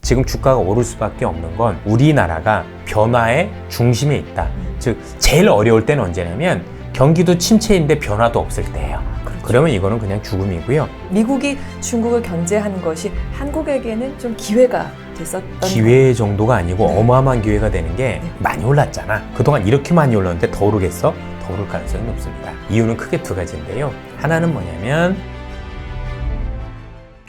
지금 주가가 오를 수밖에 없는 건 우리나라가 변화의 중심에 있다. 즉 제일 어려울 때는 언제냐면 경기도 침체인데 변화도 없을 때예요. 그렇죠. 그러면 이거는 그냥 죽음이고요. 미국이 중국을 견제한 것이 한국에게는 좀 기회가 됐었던 기회 정도가 아니고 네. 어마어마한 기회가 되는 게 네. 많이 올랐잖아. 그동안 이렇게 많이 올랐는데 더 오르겠어? 더 오를 가능성이 높습니다. 이유는 크게 두 가지인데요. 하나는 뭐냐면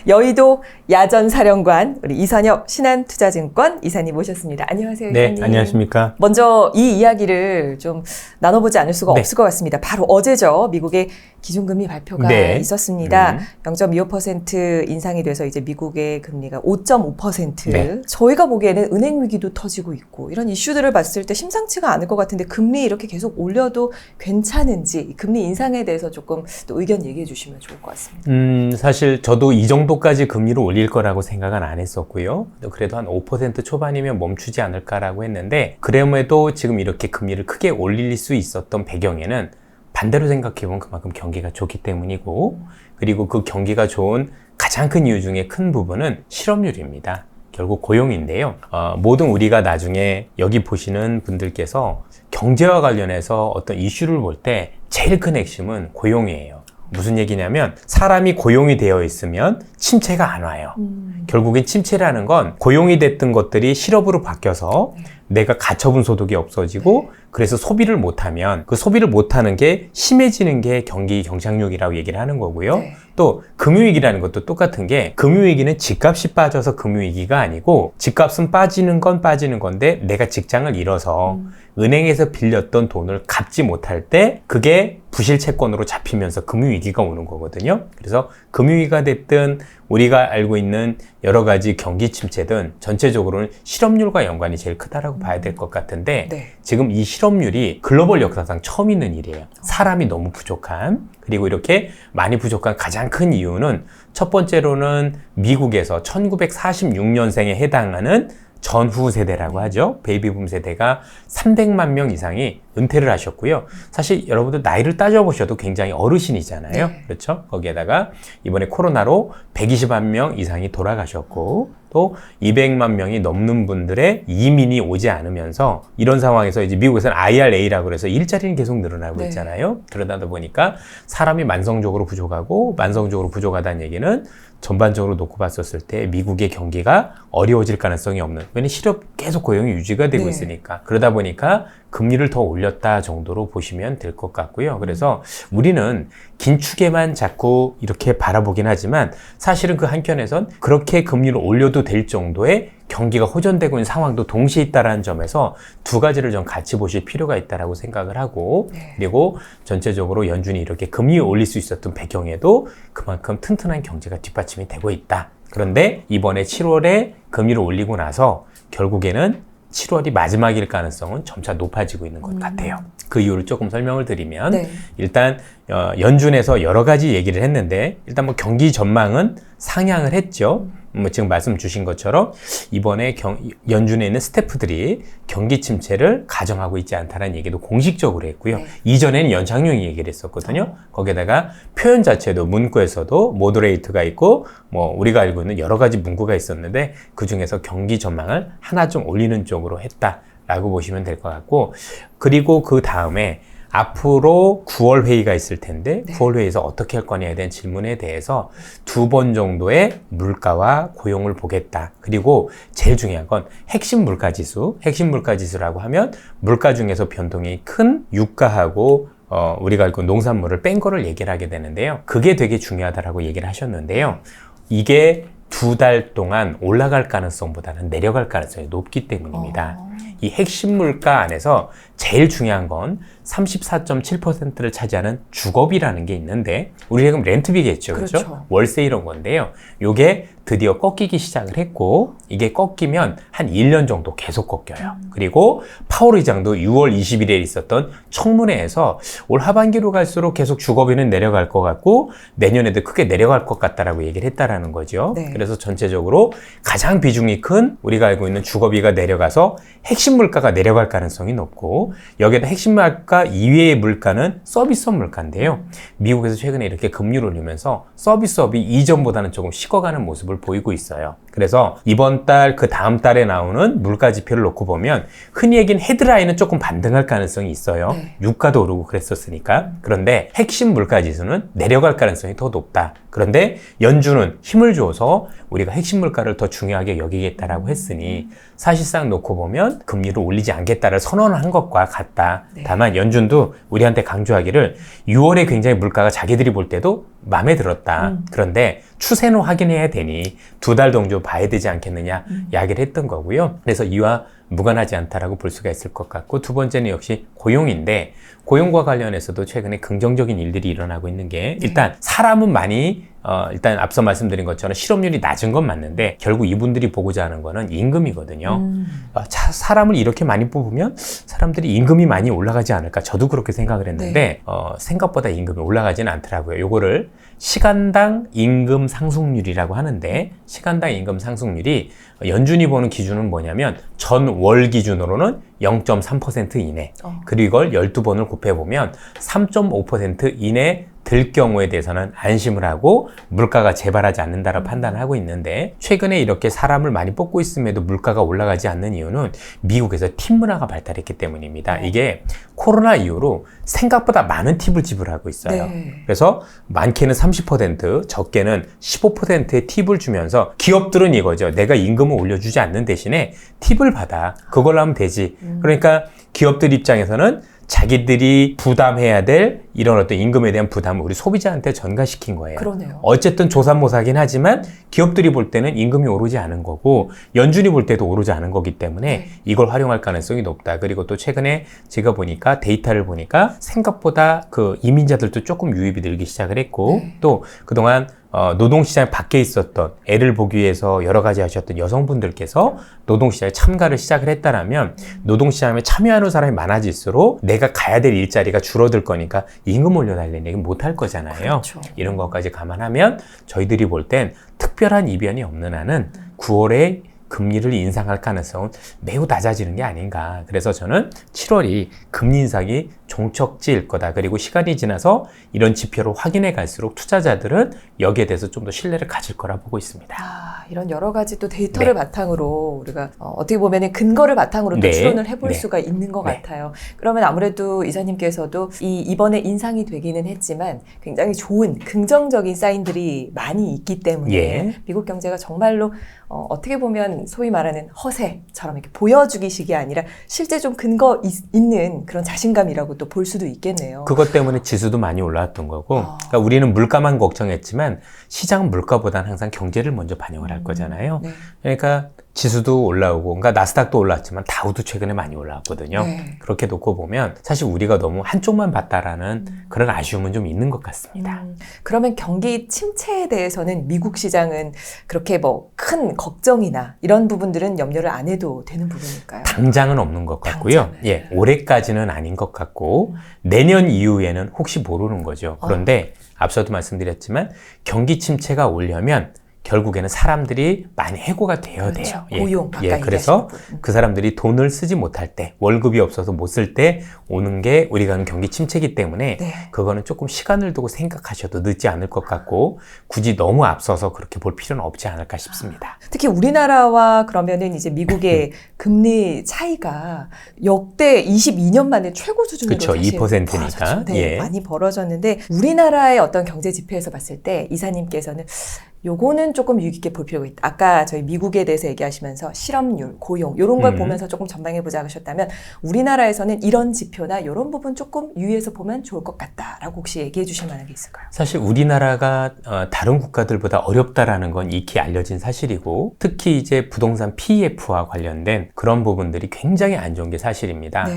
여의도 야전사령관 우리 이선엽 신한투자증권 이사님 모셨습니다. 안녕하세요. 네, 이사님. 안녕하십니까? 먼저 이 이야기를 좀 나눠보지 않을 수가 네. 없을 것 같습니다. 바로 어제죠. 미국의 기준금리 발표가 네. 있었습니다. 0.25% 인상이 돼서 이제 미국의 금리가 5.5%. 네. 저희가 보기에는 은행 위기도 터지고 있고 이런 이슈들을 봤을 때 심상치가 않을 것 같은데 금리 이렇게 계속 올려도 괜찮은지 금리 인상에 대해서 조금 또 의견 얘기해 주시면 좋을 것 같습니다. 사실 저도 이 정도까지 금리를 올릴 거라고 생각은 안 했었고요. 그래도 한 5% 초반이면 멈추지 않을까라고 했는데 그럼에도 지금 이렇게 금리를 크게 올릴 수 있었던 배경에는 반대로 생각해보면 그만큼 경기가 좋기 때문이고 그리고 그 경기가 좋은 가장 큰 이유 중에 큰 부분은 실업률입니다. 결국 고용인데요. 모든 우리가 나중에 여기 보시는 분들께서 경제와 관련해서 어떤 이슈를 볼 때 제일 큰 핵심은 고용이에요. 무슨 얘기냐면 사람이 고용이 되어 있으면 침체가 안 와요. 결국엔 침체라는 건 고용이 됐던 것들이 실업으로 바뀌어서 내가 가처분 소득이 없어지고 그래서 소비를 못하면 그 소비를 못하는 게 심해지는 게 경기 경착륙이라고 얘기를 하는 거고요. 네. 또 금융위기라는 것도 똑같은 게 금융위기는 집값이 빠져서 금융위기가 아니고 집값은 빠지는 건 빠지는 건데 내가 직장을 잃어서 은행에서 빌렸던 돈을 갚지 못할 때 그게 부실 채권으로 잡히면서 금융위기가 오는 거거든요. 그래서 금융위기가 됐든 우리가 알고 있는 여러 가지 경기 침체든 전체적으로는 실업률과 연관이 제일 크다라고 봐야 될 것 같은데 네. 지금 이 실업률이 글로벌 역사상 처음 있는 일이에요. 사람이 너무 부족한 그리고 이렇게 많이 부족한 가장 큰 이유는 첫 번째로는 미국에서 1946년생에 해당하는 전후 세대라고 하죠. 베이비붐 세대가 300만 명 이상이 은퇴를 하셨고요. 사실 여러분들 나이를 따져보셔도 굉장히 어르신이잖아요. 네. 그렇죠? 거기에다가 이번에 코로나로 120만 명 이상이 돌아가셨고 또 200만 명이 넘는 분들의 이민이 오지 않으면서 이런 상황에서 이제 미국에서는 IRA라고 그래서 일자리는 계속 늘어나고 네. 있잖아요. 그러다 보니까 사람이 만성적으로 부족하고 만성적으로 부족하다는 얘기는 전반적으로 놓고 봤었을 때 미국의 경기가 어려워질 가능성이 없는 왜냐면 실업 계속 고용이 유지가 되고 네. 있으니까 그러다 보니까 금리를 더 올렸다 정도로 보시면 될 것 같고요. 그래서 우리는 긴축에만 자꾸 이렇게 바라보긴 하지만 사실은 그 한켠에선 그렇게 금리를 올려도 될 정도의 경기가 호전되고 있는 상황도 동시에 있다는 점에서 두 가지를 좀 같이 보실 필요가 있다고 생각을 하고 네. 그리고 전체적으로 연준이 이렇게 금리 올릴 수 있었던 배경에도 그만큼 튼튼한 경제가 뒷받침이 되고 있다. 그런데 이번에 7월에 금리를 올리고 나서 결국에는 7월이 마지막일 가능성은 점차 높아지고 있는 것 같아요. 그 이유를 조금 설명을 드리면 네. 일단 연준에서 여러 가지 얘기를 했는데 일단 뭐 경기 전망은 상향을 했죠. 지금 말씀 주신 것처럼 이번에 연준에 있는 스태프들이 경기 침체를 가정하고 있지 않다는 얘기도 공식적으로 했고요. 네. 이전에는 연착륙 얘기를 했었거든요. 거기에다가 표현 자체도 문구에서도 모더레이트가 있고 뭐 우리가 알고 있는 여러 가지 문구가 있었는데 그중에서 경기 전망을 하나 좀 올리는 쪽으로 했다라고 보시면 될 것 같고 그리고 그 다음에 앞으로 9월 회의가 있을 텐데 네. 9월 회의에서 어떻게 할 거냐에 대한 질문에 대해서 2번 정도의 물가와 고용을 보겠다. 그리고 제일 중요한 건 핵심 물가지수. 핵심 물가지수라고 하면 물가 중에서 변동이 큰 유가하고 우리가 알고 있는 농산물을 뺀 거를 얘기를 하게 되는데요. 그게 되게 중요하다라고 얘기를 하셨는데요. 이게 2달 동안 올라갈 가능성보다는 내려갈 가능성이 높기 때문입니다. 이 핵심 물가 안에서 제일 중요한 건 34.7%를 차지하는 주거비라는 게 있는데 우리 지금 렌트비겠죠. 그렇죠? 월세 이런 건데요. 요게 드디어 꺾이기 시작을 했고 이게 꺾이면 한 1년 정도 계속 꺾여요. 그리고 파월 의장도 6월 20일에 있었던 청문회에서 올 하반기로 갈수록 계속 주거비는 내려갈 것 같고 내년에도 크게 내려갈 것 같다라고 얘기를 했다라는 거죠. 네. 그래서 전체적으로 가장 비중이 큰 우리가 알고 있는 주거비가 내려가서 핵심 물가가 내려갈 가능성이 높고 여기에다 핵심 물가 물가 이외의 물가는 서비스업 물가인데요. 미국에서 최근에 이렇게 금리를 올리면서 서비스업이 이전보다는 조금 식어가는 모습을 보이고 있어요. 그래서 이번 달, 그 다음 달에 나오는 물가 지표를 놓고 보면 흔히 얘기는 헤드라인은 조금 반등할 가능성이 있어요. 네. 유가도 오르고 그랬었으니까. 그런데 핵심 물가 지수는 내려갈 가능성이 더 높다. 그런데 연준은 힘을 줘서 우리가 핵심 물가를 더 중요하게 여기겠다라고 했으니 사실상 놓고 보면 금리를 올리지 않겠다를 선언한 것과 같다. 네. 다만 연준도 우리한테 강조하기를 6월에 굉장히 물가가 자기들이 볼 때도 마음에 들었다. 그런데 추세는 확인해야 되니 2달 정도 봐야 되지 않겠느냐 이야기를 했던 거고요. 그래서 이와 무관하지 않다라고 볼 수가 있을 것 같고, 두 번째는 역시 고용인데, 고용과 관련해서도 최근에 긍정적인 일들이 일어나고 있는 게, 일단 사람은 많이 일단 앞서 말씀드린 것처럼 실업률이 낮은 건 맞는데 결국 이분들이 보고자 하는 거는 임금이거든요. 사람을 이렇게 많이 뽑으면 사람들이 임금이 많이 올라가지 않을까, 저도 그렇게 생각을 했는데 생각보다 임금이 올라가지는 않더라고요. 요거를 시간당 임금 상승률이라고 하는데, 시간당 임금 상승률이 연준이 보는 기준은 뭐냐면 전월 기준으로는 0.3% 이내, 그리고 이걸 12번을 곱해보면 3.5% 이내 들 경우에 대해서는 안심을 하고 물가가 재발하지 않는다라고 판단을 하고 있는데, 최근에 이렇게 사람을 많이 뽑고 있음에도 물가가 올라가지 않는 이유는 미국에서 팁 문화가 발달했기 때문입니다. 이게 코로나 이후로 생각보다 많은 팁을 지불하고 있어요. 그래서 많게는 30%, 적게는 15%의 팁을 주면서 기업들은 이거죠. 내가 임금을 올려주지 않는 대신에 팁을 받아. 그걸로 하면 되지. 그러니까 기업들 입장에서는 자기들이 부담해야 될 이런 어떤 임금에 대한 부담을 우리 소비자한테 전가시킨 거예요. 그러네요. 어쨌든 조삼모사긴 하지만 기업들이 볼 때는 임금이 오르지 않은 거고 연준이 볼 때도 오르지 않은 거기 때문에 이걸 활용할 가능성이 높다. 그리고 또 최근에 제가 보니까 데이터를 보니까 생각보다 그 이민자들도 조금 유입이 늘기 시작을 했고 또 그동안 노동시장 밖에 있었던 애를 보기 위해서 여러 가지 하셨던 여성분들께서 노동시장에 참가를 시작을 했다라면 노동시장에 참여하는 사람이 많아질수록 내가 가야 될 일자리가 줄어들 거니까 임금 올려달라는 얘기는 못할 거잖아요. 그렇죠. 이런 것까지 감안하면 저희들이 볼 땐 특별한 이변이 없는 한은 9월에 금리를 인상할 가능성은 매우 낮아지는 게 아닌가. 그래서 저는 7월이 금리 인상이 종척지일 거다. 그리고 시간이 지나서 이런 지표를 확인해 갈수록 투자자들은 여기에 대해서 좀 더 신뢰를 가질 거라 보고 있습니다. 이런 여러 가지 또 데이터를 바탕으로 우리가 어떻게 보면 근거를 바탕으로 또 추론을 해볼 수가 있는 것 같아요. 그러면 아무래도 이사님께서도 이번에 인상이 되기는 했지만 굉장히 좋은 긍정적인 사인들이 많이 있기 때문에 미국 경제가 정말로 어떻게 보면 소위 말하는 허세처럼 이렇게 보여주기식이 아니라 실제 좀 근거 있는 그런 자신감이라고 또 볼 수도 있겠네요. 그것 때문에 지수도 많이 올라왔던 거고, 그러니까 우리는 물가만 걱정했지만 시장은 물가보다는 항상 경제를 먼저 반영을 할 거잖아요. 그러니까 지수도 올라오고, 그러니까 나스닥도 올랐지만 다우도 최근에 많이 올라왔거든요. 그렇게 놓고 보면 사실 우리가 너무 한쪽만 봤다라는 그런 아쉬움은 좀 있는 것 같습니다. 그러면 경기 침체에 대해서는 미국 시장은 그렇게 뭐 큰 걱정이나 이런 부분들은 염려를 안 해도 되는 부분일까요? 당장은 없는 것 같고요. 올해까지는 아닌 것 같고 내년 이후에는 혹시 모르는 거죠. 그런데 앞서도 말씀드렸지만 경기 침체가 오려면 결국에는 사람들이 많이 해고가 되어야 돼요. 고용 가까이 그래서 그 사람들이 돈을 쓰지 못할 때, 월급이 없어서 못 쓸 때 오는 게 우리가 하는 경기 침체이기 때문에 그거는 조금 시간을 두고 생각하셔도 늦지 않을 것 같고 굳이 너무 앞서서 그렇게 볼 필요는 없지 않을까 싶습니다. 특히 우리나라와 그러면은 이제 미국의 금리 차이가 역대 22년 만에 최고 수준으로 그렇죠. 사실 2%니까. 많이 벌어졌는데 우리나라의 어떤 경제 지표에서 봤을 때 이사님께서는 요거는 조금 유의 깊게 볼 필요가 있다. 아까 저희 미국에 대해서 얘기하시면서 실업률, 고용 이런 걸 보면서 조금 전망해보자 하셨다면 우리나라에서는 이런 지표나 이런 부분 조금 유의해서 보면 좋을 것 같다라고 혹시 얘기해 주실 만한 게 있을까요? 사실 우리나라가 다른 국가들보다 어렵다라는 건 익히 알려진 사실이고 특히 이제 부동산 PEF와 관련된 그런 부분들이 굉장히 안 좋은 게 사실입니다.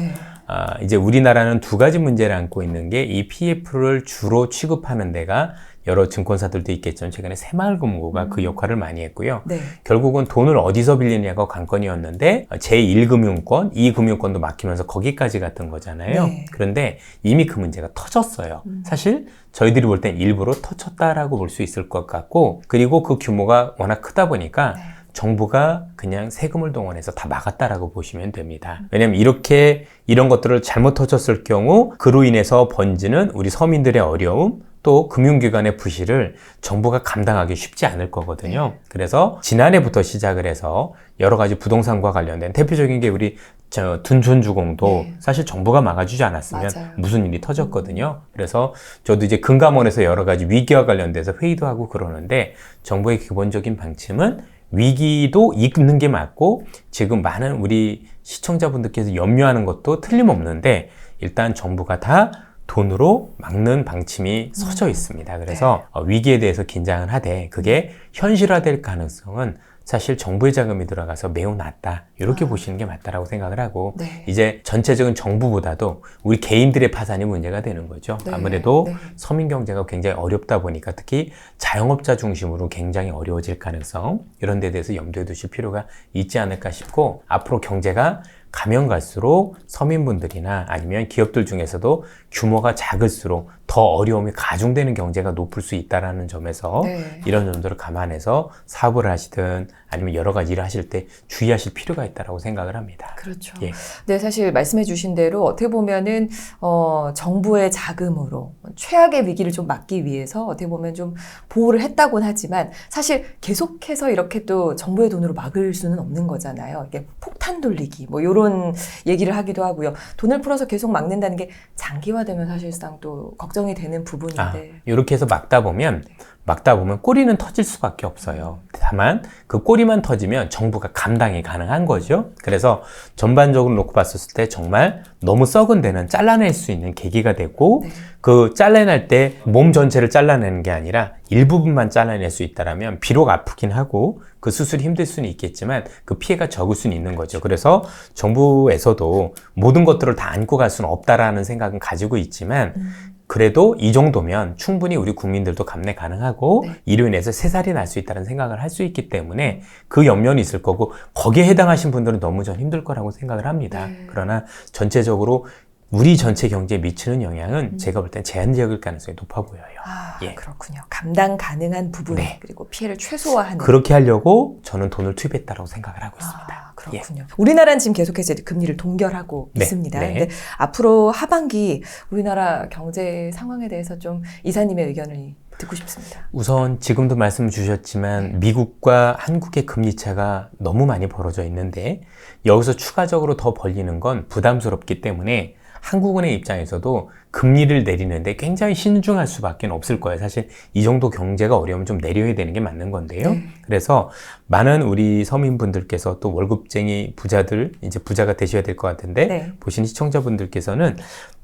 이제 우리나라는 두 가지 문제를 안고 있는 게 이 PEF를 주로 취급하는 데가 여러 증권사들도 있겠지만 최근에 새마을금고가 그 역할을 많이 했고요. 결국은 돈을 어디서 빌리냐가 관건이었는데 제1금융권, 2금융권도 막히면서 거기까지 갔던 거잖아요. 그런데 이미 그 문제가 터졌어요. 사실 저희들이 볼 땐 일부러 터쳤다라고 볼 수 있을 것 같고 그리고 그 규모가 워낙 크다 보니까 정부가 그냥 세금을 동원해서 다 막았다라고 보시면 됩니다. 왜냐하면 이런 것들을 잘못 터졌을 경우 그로 인해서 번지는 우리 서민들의 어려움, 또 금융기관의 부실을 정부가 감당하기 쉽지 않을 거거든요. 그래서 지난해부터 시작을 해서 여러 가지 부동산과 관련된 대표적인 게 우리 둔촌주공도 사실 정부가 막아주지 않았으면 맞아요. 무슨 일이 터졌거든요. 그래서 저도 이제 금감원에서 여러 가지 위기와 관련돼서 회의도 하고 그러는데 정부의 기본적인 방침은 위기도 있는 게 맞고 지금 많은 우리 시청자분들께서 염려하는 것도 틀림없는데 일단 정부가 다 돈으로 막는 방침이 서져 있습니다. 그래서 위기에 대해서 긴장을 하되 그게 현실화될 가능성은 사실 정부의 자금이 들어가서 매우 낮다. 이렇게 보시는 게 맞다라고 생각을 하고 이제 전체적인 정부보다도 우리 개인들의 파산이 문제가 되는 거죠. 아무래도 서민 경제가 굉장히 어렵다 보니까 특히 자영업자 중심으로 굉장히 어려워질 가능성 이런 데 대해서 염두에 두실 필요가 있지 않을까 싶고 앞으로 경제가 가면 갈수록 서민분들이나 아니면 기업들 중에서도 규모가 작을수록 더 어려움이 가중되는 경제가 높을 수 있다는 점에서 이런 점들을 감안해서 사업을 하시든 아니면 여러 가지 일을 하실 때 주의하실 필요가 있다고 생각을 합니다. 그렇죠. 네, 사실 말씀해 주신 대로 어떻게 보면은 정부의 자금으로 최악의 위기를 좀 막기 위해서 어떻게 보면 좀 보호를 했다고는 하지만 사실 계속해서 이렇게 또 정부의 돈으로 막을 수는 없는 거잖아요. 이게 폭탄 돌리기 뭐 이런 얘기를 하기도 하고요. 돈을 풀어서 계속 막는다는 게 장기화되면 사실상 또 걱정이 되는 부분인데 이렇게 해서 막다 보면 꼬리는 터질 수밖에 없어요. 다만 그 꼬리만 터지면 정부가 감당이 가능한 거죠. 그래서 전반적으로 놓고 봤을 때 정말 너무 썩은 데는 잘라낼 수 있는 계기가 되고 그 잘라낼 때 몸 전체를 잘라내는 게 아니라 일부분만 잘라낼 수 있다라면 비록 아프긴 하고 그 수술이 힘들 수는 있겠지만 그 피해가 적을 수는 있는 거죠. 그래서 정부에서도 모든 것들을 다 안고 갈 수는 없다라는 생각은 가지고 있지만 그래도 이 정도면 충분히 우리 국민들도 감내 가능하고 이로 인해서 새살이 날 수 있다는 생각을 할 수 있기 때문에 그 염려는 있을 거고 거기에 해당하신 분들은 너무 전 힘들 거라고 생각을 합니다. 그러나 전체적으로 우리 전체 경제에 미치는 영향은 제가 볼 땐 제한적일 가능성이 높아 보여요. 그렇군요. 감당 가능한 부분 그리고 피해를 최소화하는 그렇게 하려고 저는 돈을 투입했다고 생각을 하고 있습니다. 그렇군요. 우리나라는 지금 계속해서 금리를 동결하고 있습니다. 근데 앞으로 하반기 우리나라 경제 상황에 대해서 좀 이사님의 의견을 듣고 싶습니다. 우선 지금도 말씀 주셨지만 미국과 한국의 금리 차가 너무 많이 벌어져 있는데 여기서 추가적으로 더 벌리는 건 부담스럽기 때문에 한국은행 입장에서도 금리를 내리는데 굉장히 신중할 수밖에 없을 거예요. 사실 이 정도 경제가 어려우면 좀 내려야 되는 게 맞는 건데요. 그래서 많은 우리 서민분들께서 또 월급쟁이 부자들 이제 부자가 되셔야 될 것 같은데 보시는 시청자분들께서는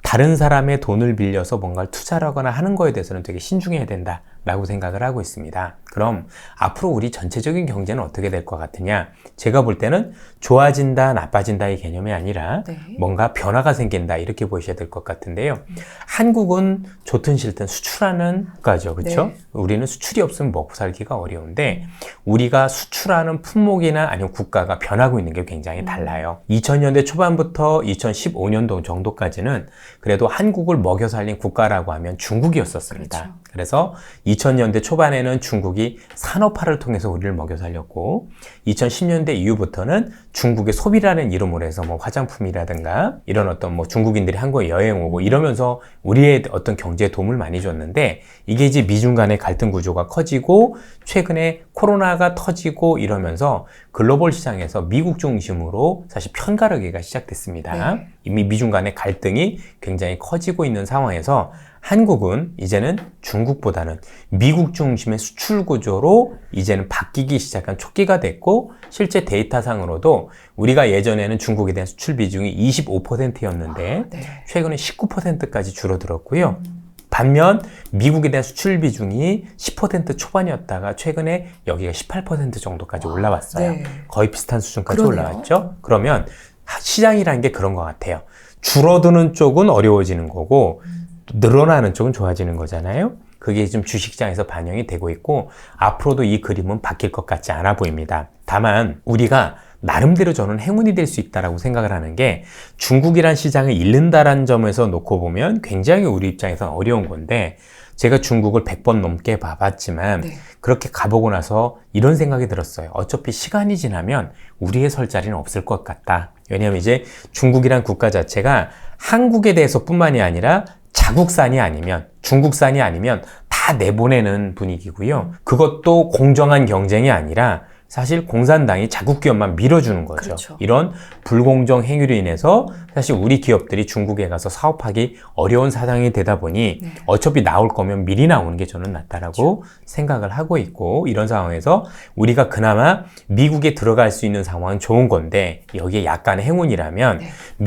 다른 사람의 돈을 빌려서 뭔가를 투자하거나 하는 거에 대해서는 되게 신중해야 된다라고 생각을 하고 있습니다. 그럼 앞으로 우리 전체적인 경제는 어떻게 될 것 같으냐? 제가 볼 때는 좋아진다, 나빠진다의 개념이 아니라 뭔가 변화가 생긴다 이렇게 보셔야 될 것 같은데요. 한국은 좋든 싫든 수출하는 국가죠. 그렇죠? 우리는 수출이 없으면 먹고 살기가 어려운데 우리가 수출하는 품목이나 아니면 국가가 변하고 있는 게 굉장히 달라요. 2000년대 초반부터 2015년도 정도까지는 그래도 한국을 먹여 살린 국가라고 하면 중국이었었습니다. 그래서 2000년대 초반에는 중국이 산업화를 통해서 우리를 먹여 살렸고 2010년대 이후부터는 중국의 소비라는 이름으로 해서 뭐 화장품이라든가 이런 어떤 뭐 중국인들이 한국에 여행 오고 이러면서 우리의 어떤 경제에 도움을 많이 줬는데 이게 이제 미중 간의 갈등 구조가 커지고 최근에 코로나가 터지고 이러면서 글로벌 시장에서 미국 중심으로 사실 편가르기가 시작됐습니다. 이미 미중 간의 갈등이 굉장히 커지고 있는 상황에서 한국은 이제는 중국보다는 미국 중심의 수출 구조로 이제는 바뀌기 시작한 초기가 됐고 실제 데이터상으로도 우리가 예전에는 중국에 대한 수출 비중이 25%였는데 최근에 19%까지 줄어들었고요. 반면 미국에 대한 수출 비중이 10% 초반이었다가 최근에 여기가 18% 정도까지 올라왔어요. 거의 비슷한 수준까지 올라왔죠. 그러면 시장이라는 게 그런 것 같아요. 줄어드는 쪽은 어려워지는 거고 늘어나는 쪽은 좋아지는 거잖아요. 그게 지금 주식시장에서 반영이 되고 있고 앞으로도 이 그림은 바뀔 것 같지 않아 보입니다. 다만 우리가 나름대로 저는 행운이 될 수 있다라고 생각을 하는 게 중국이란 시장을 잃는다라는 점에서 놓고 보면 굉장히 우리 입장에서는 어려운 건데 제가 중국을 100번 넘게 봐봤지만 네. 그렇게 가보고 나서 이런 생각이 들었어요. 어차피 시간이 지나면 우리의 설 자리는 없을 것 같다. 왜냐하면 이제 중국이란 국가 자체가 한국에 대해서 뿐만이 아니라 자국산이 아니면 중국산이 아니면 다 내보내는 분위기고요. 그것도 공정한 경쟁이 아니라 사실 공산당이 자국 기업만 밀어주는 거죠. 그렇죠. 이런 불공정 행위로 인해서 사실 우리 기업들이 중국에 가서 사업하기 어려운 사정이 되다 보니 네. 어차피 나올 거면 미리 나오는 게 저는 낫다라고 생각을 하고 있고, 이런 상황에서 우리가 그나마 미국에 들어갈 수 있는 상황은 좋은 건데 여기에 약간의 행운이라면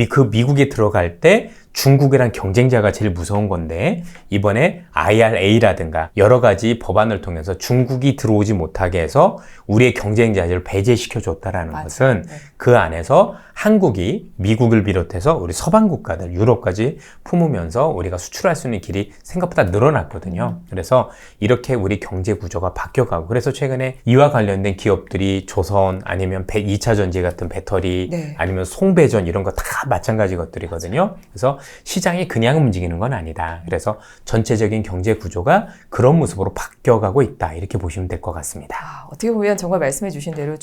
그 미국에 들어갈 때 중국이란 경쟁자가 제일 무서운 건데 이번에 IRA라든가 여러 가지 법안을 통해서 중국이 들어오지 못하게 해서 우리의 경쟁자를 배제시켜줬다라는 맞아요. 것은 네. 그 안에서 한국이 미국을 비롯해서 우리 서방 국가들, 유럽까지 품으면서 우리가 수출할 수 있는 길이 생각보다 늘어났거든요. 그래서 이렇게 우리 경제 구조가 바뀌어가고, 그래서 최근에 이와 관련된 기업들이 조선 아니면 2차 전지 같은 배터리 네. 아니면 송배전 이런 거 다 마찬가지 것들이거든요. 그래서 시장이 그냥 움직이는 건 아니다. 그래서 전체적인 경제 구조가 그런 모습으로 바뀌어가고 있다. 이렇게 보시면 될 것 같습니다. 어떻게 보면 정말 말씀해 주신 대로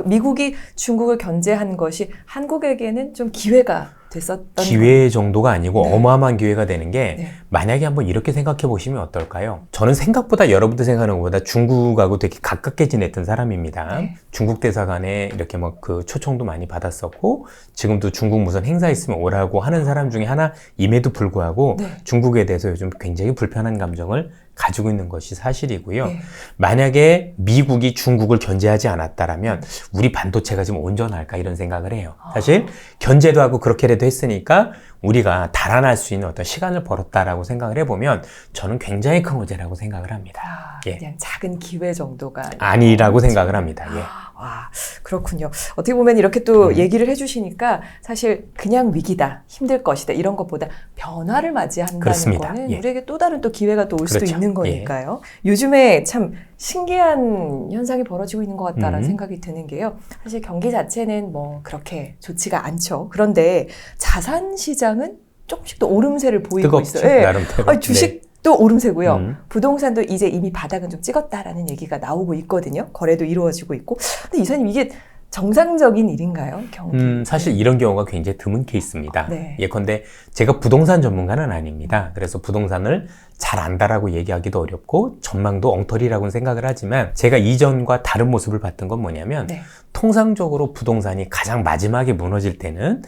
미국이 중국을 견제한 것이 한국에게는 좀 기회가 됐었던 기회 정도가 아니고 네. 어마어마한 기회가 되는 게 네. 만약에 한번 이렇게 생각해 보시면 어떨까요? 저는 생각보다 여러분들 생각하는 것보다 중국하고 되게 가깝게 지냈던 사람입니다. 네. 중국 대사관에 이렇게 뭐 그 초청도 많이 받았었고 지금도 중국 무슨 행사 있으면 오라고 하는 사람 중에 하나임에도 불구하고 네. 중국에 대해서 요즘 굉장히 불편한 감정을 가지고 있는 것이 사실이고요. 네. 만약에 미국이 중국을 견제하지 않았다라면 우리 반도체가 지금 온전할까 이런 생각을 해요. 사실 견제도 하고 그렇게라도 했으니까 우리가 달아날 수 있는 어떤 시간을 벌었다라고 생각을 해보면 저는 굉장히 큰 호재라고 생각을 합니다. 예. 그냥 작은 기회 정도가 아니라고 생각을 합니다. 예. 와, 그렇군요. 어떻게 보면 이렇게 또 얘기를 해주시니까 사실 그냥 위기다, 힘들 것이다 이런 것보다 변화를 맞이한다는 그렇습니다. 거는 예. 우리에게 또 다른 또 기회가 또 올 수도 그렇죠. 있는 거니까요. 요즘에 참 신기한 현상이 벌어지고 있는 것 같다라는 생각이 드는 게요. 사실 경기 자체는 뭐 그렇게 좋지가 않죠. 그런데 자산 시장은 조금씩 또 오름세를 보이고 뜨겁죠. 있어요. 예. 나름대로. 주식도 오름세고요. 음. 부동산도 이제 이미 바닥은 좀 찍었다라는 얘기가 나오고 있거든요. 거래도 이루어지고 있고. 근데 이사님 이게 정상적인 일인가요? 경기? 사실 이런 경우가 굉장히 드문 케이스입니다. 네. 예컨대 제가 부동산 전문가는 아닙니다. 그래서 부동산을 잘 안다라고 얘기하기도 어렵고 전망도 엉터리라고는 생각을 하지만 제가 이전과 다른 모습을 봤던 건 뭐냐면 네. 통상적으로 부동산이 가장 마지막에 무너질 때는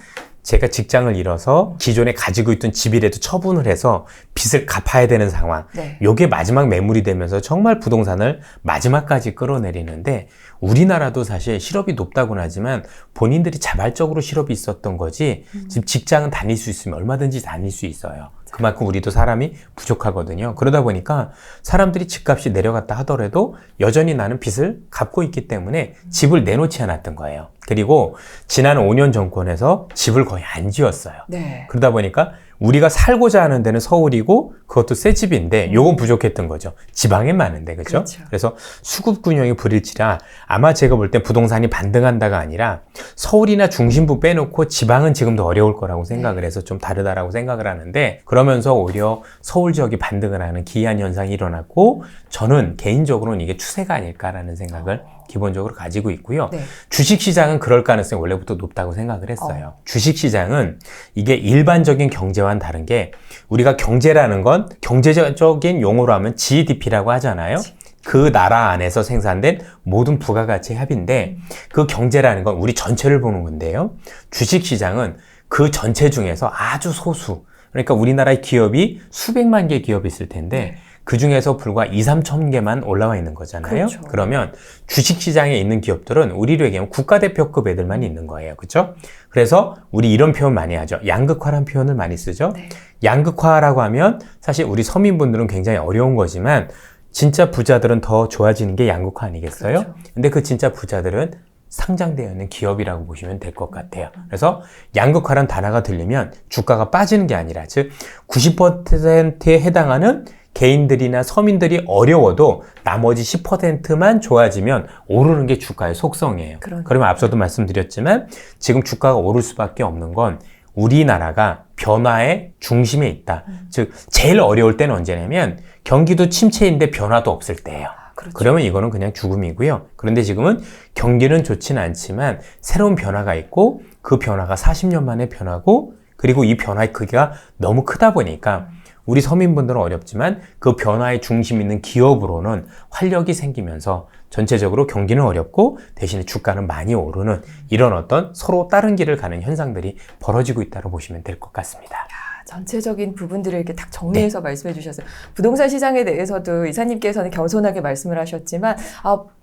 제가 직장을 잃어서 기존에 가지고 있던 집이라도 처분을 해서 빚을 갚아야 되는 상황. 네. 요게 마지막 매물이 되면서 정말 부동산을 마지막까지 끌어내리는데 우리나라도 사실 실업이 높다고는 하지만 본인들이 자발적으로 실업이 있었던 거지 지금 직장은 다닐 수 있으면 얼마든지 다닐 수 있어요. 그만큼 우리도 사람이 부족하거든요. 그러다 보니까 사람들이 집값이 내려갔다 하더라도 여전히 나는 빚을 갚고 있기 때문에 집을 내놓지 않았던 거예요. 그리고 지난 5년 정권에서 집을 거의 안 지었어요. 네. 그러다 보니까 우리가 살고자 하는 데는 서울이고 그것도 새 집인데 요건 부족했던 거죠. 지방엔 많은데, 그렇죠? 그렇죠. 그래서 수급균형이 불일치라 아마 제가 볼 때 부동산이 반등한다가 아니라 서울이나 중심부 빼놓고 지방은 지금도 어려울 거라고 생각을 해서 좀 다르다라고 생각을 하는데 그러면서 오히려 서울 지역이 반등을 하는 기이한 현상이 일어났고 저는 개인적으로는 이게 추세가 아닐까라는 생각을 기본적으로 가지고 있고요. 네. 주식시장은 그럴 가능성이 원래부터 높다고 생각을 했어요. 주식시장은 이게 일반적인 경제와는 다른 게 우리가 경제라는 건 경제적인 용어로 하면 GDP라고 하잖아요. 그 나라 안에서 생산된 모든 부가가치 합인데 그 경제라는 건 우리 전체를 보는 건데요. 주식시장은 그 전체 중에서 아주 소수, 그러니까 우리나라의 기업이 수백만 개 기업이 있을 텐데 그 중에서 불과 2, 3천 개만 올라와 있는 거잖아요. 그렇죠. 그러면 주식시장에 있는 기업들은 우리로 얘기하면 국가대표급 애들만 있는 거예요. 그렇죠? 그래서 우리 이런 표현 많이 하죠. 양극화라는 표현을 많이 쓰죠. 네. 양극화라고 하면 사실 우리 서민분들은 굉장히 어려운 거지만 진짜 부자들은 더 좋아지는 게 양극화 아니겠어요? 그렇죠. 근데 그 진짜 부자들은 상장되어 있는 기업이라고 보시면 될 것 같아요. 그래서 양극화란 단어가 들리면 주가가 빠지는 게 아니라 즉 90%에 해당하는 개인들이나 서민들이 어려워도 나머지 10%만 좋아지면 오르는 게 주가의 속성이에요. 그러면 앞서도 말씀드렸지만 지금 주가가 오를 수밖에 없는 건 우리나라가 변화의 중심에 있다. 즉 제일 어려울 때는 언제냐면 경기도 침체인데 변화도 없을 때예요. 그렇죠. 그러면 이거는 그냥 죽음이고요. 그런데 지금은 경기는 좋지는 않지만 새로운 변화가 있고 그 변화가 40년 만에 변하고 그리고 이 변화의 크기가 너무 크다 보니까 우리 서민분들은 어렵지만 그 변화의 중심 있는 기업으로는 활력이 생기면서 전체적으로 경기는 어렵고 대신에 주가는 많이 오르는 이런 어떤 서로 다른 길을 가는 현상들이 벌어지고 있다고 보시면 될 것 같습니다. 전체적인 부분들을 이렇게 딱 정리해서 말씀해 주셨어요. 부동산 시장에 대해서도 이사님께서는 겸손하게 말씀을 하셨지만,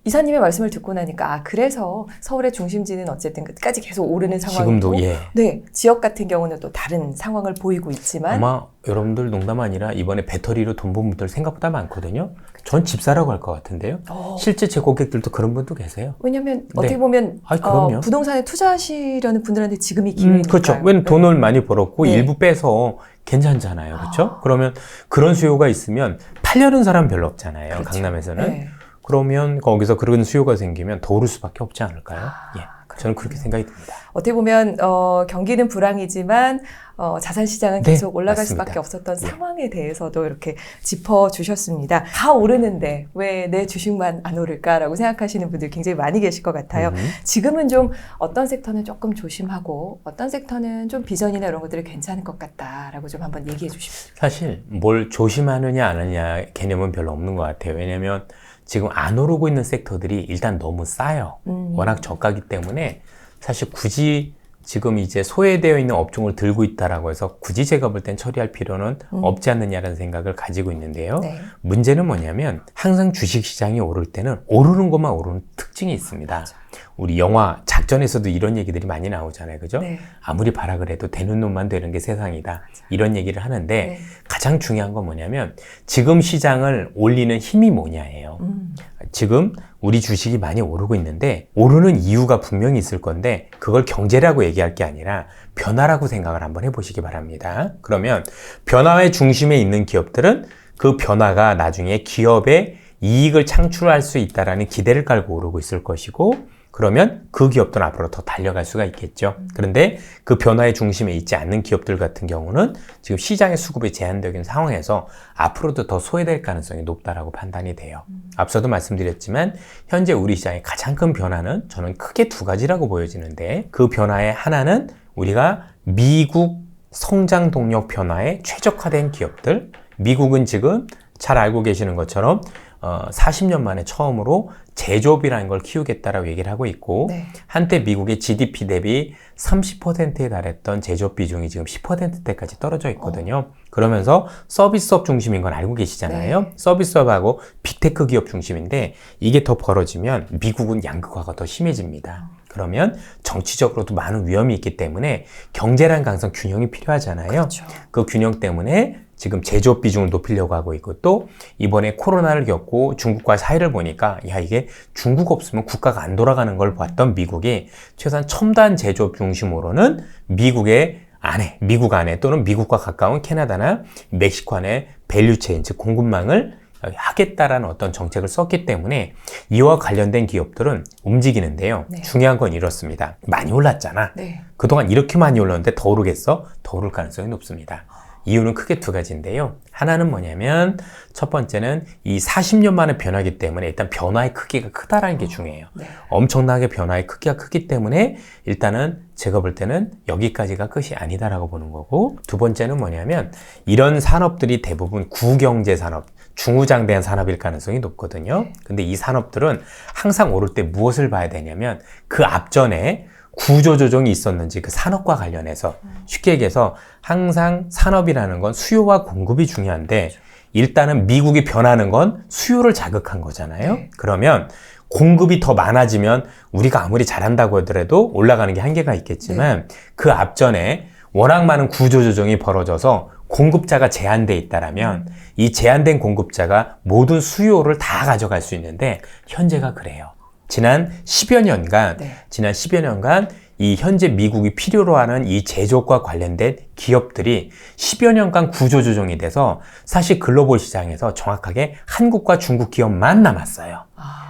이사님의 말씀을 듣고 나니까, 그래서 서울의 중심지는 어쨌든 끝까지 계속 오르는 상황이고, 지금도 네, 지역 같은 경우는 또 다른 상황을 보이고 있지만, 아마 여러분들 농담 아니라 이번에 배터리로 돈 번 분들 생각보다 많거든요. 전 집 사라고 할 것 같은데요. 실제 제 고객들도 그런 분도 계세요. 왜냐하면 어떻게 보면 그럼요. 부동산에 투자하시려는 분들한테 지금이 기회니까요. 그렇죠. 왜냐면 돈을 많이 벌었고 네. 일부 빼서 괜찮잖아요. 그렇죠? 그러면 그런 수요가 있으면 팔려는 사람 별로 없잖아요. 그렇죠. 강남에서는. 네. 그러면 거기서 그런 수요가 생기면 더 오를 수밖에 없지 않을까요? 저는 그렇게 생각이 듭니다. 어떻게 보면 경기는 불황이지만 자산 시장은 계속 올라갈 맞습니다. 수밖에 없었던 상황에 대해서도 이렇게 짚어주셨습니다. 다 오르는데 왜 내 주식만 안 오를까라고 생각하시는 분들 굉장히 많이 계실 것 같아요. 지금은 좀 어떤 섹터는 조금 조심하고 어떤 섹터는 좀 비전이나 이런 것들이 괜찮을 것 같다라고 좀 한번 얘기해 주십시오. 사실 뭘 조심하느냐 안 하느냐 개념은 별로 없는 것 같아요. 왜냐하면 지금 안 오르고 있는 섹터들이 일단 너무 싸요. 워낙 저가기 때문에 사실 굳이 지금 이제 소외되어 있는 업종을 들고 있다라고 해서 굳이 제가 볼 땐 처리할 필요는 없지 않느냐라는 생각을 가지고 있는데요. 네. 문제는 뭐냐면 항상 주식시장이 오를 때는 오르는 것만 오르는 특징이 있습니다. 우리 영화 작전에서도 이런 얘기들이 많이 나오잖아요. 그죠? 네. 아무리 발악을 해도 되는 놈만 되는 게 세상이다. 이런 얘기를 하는데 네. 가장 중요한 건 뭐냐면 지금 시장을 올리는 힘이 뭐냐예요. 지금 우리 주식이 많이 오르고 있는데 오르는 이유가 분명히 있을 건데 그걸 경제라고 얘기할 게 아니라 변화라고 생각을 한번 해보시기 바랍니다. 그러면 변화의 중심에 있는 기업들은 그 변화가 나중에 기업의 이익을 창출할 수 있다는 기대를 깔고 오르고 있을 것이고 그러면 그 기업들은 앞으로 더 달려갈 수가 있겠죠. 그런데 그 변화의 중심에 있지 않는 기업들 같은 경우는 지금 시장의 수급이 제한적인 상황에서 앞으로도 더 소외될 가능성이 높다라고 판단이 돼요. 앞서도 말씀드렸지만 현재 우리 시장의 가장 큰 변화는 저는 크게 두 가지라고 보여지는데 그 변화의 하나는 우리가 미국 성장 동력 변화에 최적화된 기업들, 미국은 지금 잘 알고 계시는 것처럼 40년 만에 처음으로 제조업이라는 걸 키우겠다라고 얘기를 하고 있고 네. 한때 미국의 GDP 대비 30%에 달했던 제조업 비중이 지금 10%대까지 떨어져 있거든요. 그러면서 서비스업 중심인 건 알고 계시잖아요. 네. 서비스업하고 빅테크 기업 중심인데 이게 더 벌어지면 미국은 양극화가 더 심해집니다. 그러면 정치적으로도 많은 위험이 있기 때문에 경제란 항상 균형이 필요하잖아요. 그렇죠. 그 균형 때문에 지금 제조업 비중을 높이려고 하고 있고 또 이번에 코로나를 겪고 중국과의 사이를 보니까 이게 중국 없으면 국가가 안 돌아가는 걸 봤던 미국이 최소한 첨단 제조업 중심으로는 미국 안에 또는 미국과 가까운 캐나다나 멕시코 안에 밸류체인 즉 공급망을 하겠다라는 어떤 정책을 썼기 때문에 이와 관련된 기업들은 움직이는데요. 네. 중요한 건 이렇습니다. 많이 올랐잖아. 네. 그동안 이렇게 많이 올랐는데 더 오르겠어? 더 오를 가능성이 높습니다. 이유는 크게 두 가지인데요. 하나는 뭐냐면 첫 번째는 이 40년 만에 변하기 때문에 일단 변화의 크기가 크다라는 게 중요해요. 네. 엄청나게 변화의 크기가 크기 때문에 일단은 제가 볼 때는 여기까지가 끝이 아니다라고 보는 거고 두 번째는 뭐냐면 이런 산업들이 대부분 구경제 산업, 중후장대한 산업일 가능성이 높거든요. 근데 이 산업들은 항상 오를 때 무엇을 봐야 되냐면 그 앞전에 구조조정이 있었는지 그 산업과 관련해서 쉽게 얘기해서 항상 산업이라는 건 수요와 공급이 중요한데 일단은 미국이 변하는 건 수요를 자극한 거잖아요. 네. 그러면 공급이 더 많아지면 우리가 아무리 잘한다고 하더라도 올라가는 게 한계가 있겠지만 그 앞전에 워낙 많은 구조조정이 벌어져서 공급자가 제한돼 있다라면 이 제한된 공급자가 모든 수요를 다 가져갈 수 있는데 현재가 그래요. 지난 10여 년간 이 현재 미국이 필요로 하는 이 제조업과 관련된 기업들이 10여 년간 구조조정이 돼서 사실 글로벌 시장에서 정확하게 한국과 중국 기업만 남았어요.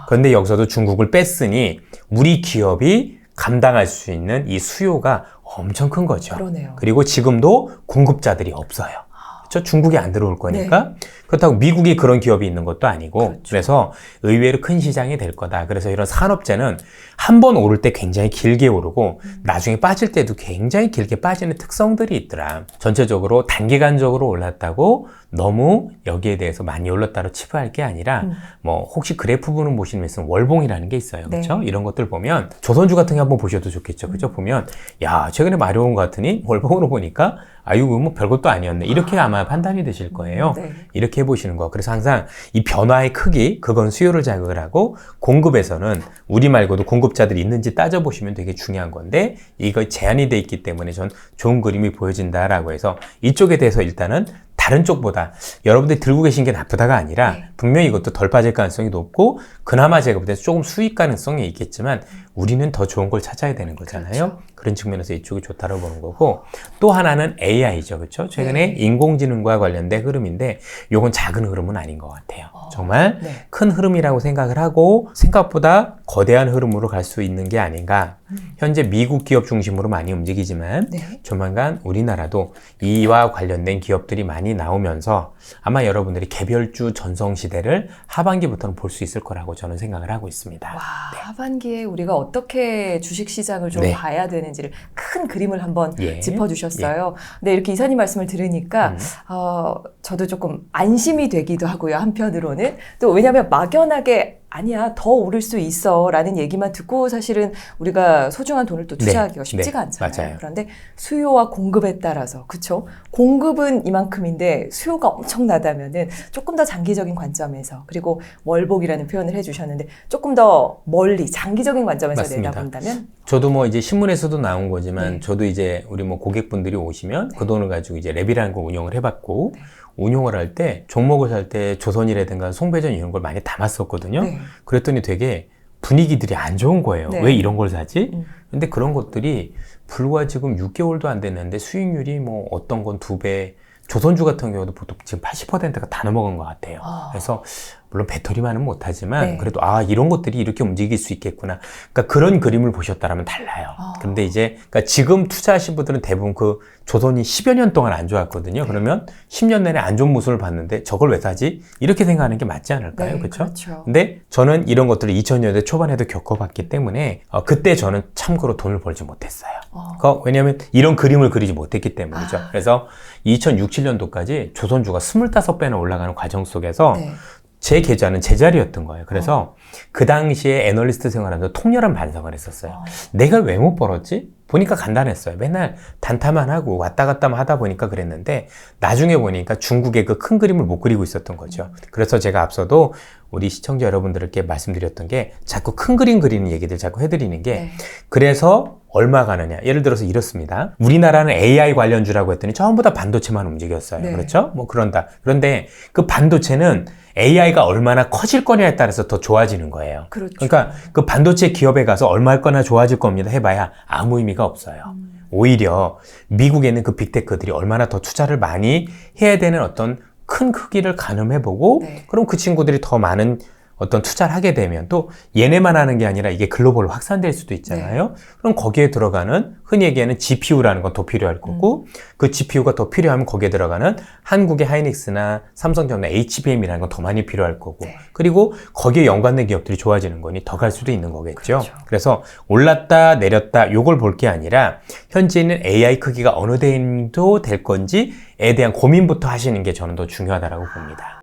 그런데 여기서도 중국을 뺐으니 우리 기업이 감당할 수 있는 이 수요가 엄청 큰 거죠. 그러네요. 그리고 지금도 공급자들이 없어요. 그렇죠? 중국이 안 들어올 거니까. 그렇다고 미국이 그런 기업이 있는 것도 아니고 그렇죠. 그래서 의외로 큰 시장이 될 거다. 그래서 이런 산업재는 한 번 오를 때 굉장히 길게 오르고 나중에 빠질 때도 굉장히 길게 빠지는 특성들이 있더라. 전체적으로 단기간적으로 올랐다고 너무 여기에 대해서 많이 올랐다고 치부할 게 아니라 뭐 혹시 그래프 부분 보시면 월봉이라는 게 있어요. 그렇죠? 네. 이런 것들 보면 조선주 같은 게 한번 보셔도 좋겠죠. 그죠? 보면 야, 최근에 마려운 것 같으니 월봉으로 보니까 아유, 뭐 별것도 아니었네. 이렇게 아마 판단이 되실 거예요. 네. 이렇게 해보시는 거. 그래서 항상 이 변화의 크기, 그건 수요를 자극을 하고 공급에서는 우리 말고도 공급자들이 있는지 따져보시면 되게 중요한 건데 이거 제한이 돼 있기 때문에 전 좋은 그림이 보여진다라고 해서 이쪽에 대해서 일단은 다른 쪽보다 여러분들이 들고 계신 게 나쁘다가 아니라 분명히 이것도 덜 빠질 가능성이 높고 그나마 제가 볼 때 조금 수익 가능성이 있겠지만 우리는 더 좋은 걸 찾아야 되는 거잖아요. 그렇죠. 그런 측면에서 이쪽이 좋다고 보는 거고 또 하나는 AI죠. 그렇죠? 최근에 인공지능과 관련된 흐름인데 이건 작은 흐름은 아닌 것 같아요. 정말 큰 흐름이라고 생각을 하고 생각보다 거대한 흐름으로 갈 수 있는 게 아닌가. 현재 미국 기업 중심으로 많이 움직이지만 조만간 우리나라도 이와 관련된 기업들이 많이 나오면서 아마 여러분들이 개별주 전성시대를 하반기부터는 볼 수 있을 거라고 저는 생각을 하고 있습니다. 와, 하반기에 우리가 어떻게 주식시장을 좀 봐야 되는지를 큰 그림을 한번 짚어주셨어요. 근데 이렇게 이사님 말씀을 들으니까 저도 조금 안심이 되기도 하고요. 한편으로는 또 왜냐하면 막연하게 아니야, 더 오를 수 있어 라는 얘기만 듣고 사실은 우리가 소중한 돈을 또 투자하기가 쉽지가 않잖아요. 맞아요. 그런데 수요와 공급에 따라서, 그쵸? 공급은 이만큼인데 수요가 엄청나다면은 조금 더 장기적인 관점에서, 그리고 월복이라는 표현을 해주셨는데 조금 더 멀리 장기적인 관점에서 맞습니다. 내다본다면? 저도 뭐 이제 신문에서도 나온 거지만 저도 이제 우리 뭐 고객분들이 오시면 그 돈을 가지고 이제 랩이라는 거 운영을 해봤고 운용을 할 때 종목을 살 때 조선이라든가 송배전 이런 걸 많이 담았었거든요. 그랬더니 되게 분위기들이 안 좋은 거예요. 왜 이런 걸 사지? 근데 그런 것들이 불과 지금 6개월도 안 됐는데 수익률이 뭐 어떤 건 2배, 조선주 같은 경우도 보통 지금 80%가 다 넘어간 것 같아요. 그래서 물론 배터리만은 못하지만 그래도 이런 것들이 이렇게 움직일 수 있겠구나. 그러니까 그런 그림을 보셨다라면 달라요. 근데 이제 그러니까 지금 투자하신 분들은 대부분 그 조선이 10여 년 동안 안 좋았거든요. 그러면 10년 내내 안 좋은 모습을 봤는데 저걸 왜 사지? 이렇게 생각하는 게 맞지 않을까요? 그렇죠? 근데 저는 이런 것들을 2000년대 초반에도 겪어봤기 때문에 그때 저는 참고로 돈을 벌지 못했어요. 왜냐하면 이런 그림을 그리지 못했기 때문이죠. 그래서 2006, 7년도까지 조선주가 25배나 올라가는 과정 속에서 제 계좌는 제자리였던 거예요. 그래서 그 당시에 애널리스트 생활하면서 통렬한 반성을 했었어요. 내가 왜 못 벌었지? 보니까 간단했어요. 맨날 단타만 하고 왔다 갔다만 하다 보니까 그랬는데 나중에 보니까 중국의 그 큰 그림을 못 그리고 있었던 거죠. 그래서 제가 앞서도 우리 시청자 여러분들께 말씀드렸던 게 자꾸 큰 그림 그리는 얘기들 자꾸 해드리는 게 그래서 얼마 가느냐. 예를 들어서 이렇습니다. 우리나라는 AI 관련주라고 했더니 전부 다 반도체만 움직였어요. 그렇죠? 뭐 그런다. 그런데 그 반도체는 AI가 얼마나 커질 거냐에 따라서 더 좋아지는 거예요. 그러니까 그 반도체 기업에 가서 얼마나 좋아질 겁니다 해봐야 아무 의미가 없어요. 오히려 미국에는 그 빅테크들이 얼마나 더 투자를 많이 해야 되는 어떤 큰 크기를 가늠해보고 그럼 그 친구들이 더 많은 어떤 투자를 하게 되면 또 얘네만 하는 게 아니라 이게 글로벌로 확산될 수도 있잖아요. 그럼 거기에 들어가는 흔히 얘기하는 GPU라는 건 더 필요할 거고 그 GPU가 더 필요하면 거기에 들어가는 한국의 하이닉스나 삼성전자 HBM이라는 건 더 많이 필요할 거고 그리고 거기에 연관된 기업들이 좋아지는 거니 더 갈 수도 있는 거겠죠. 그래서 올랐다 내렸다 요걸 볼 게 아니라 현재 있는 AI 크기가 어느 정도 될 건지에 대한 고민부터 하시는 게 저는 더 중요하다고 봅니다.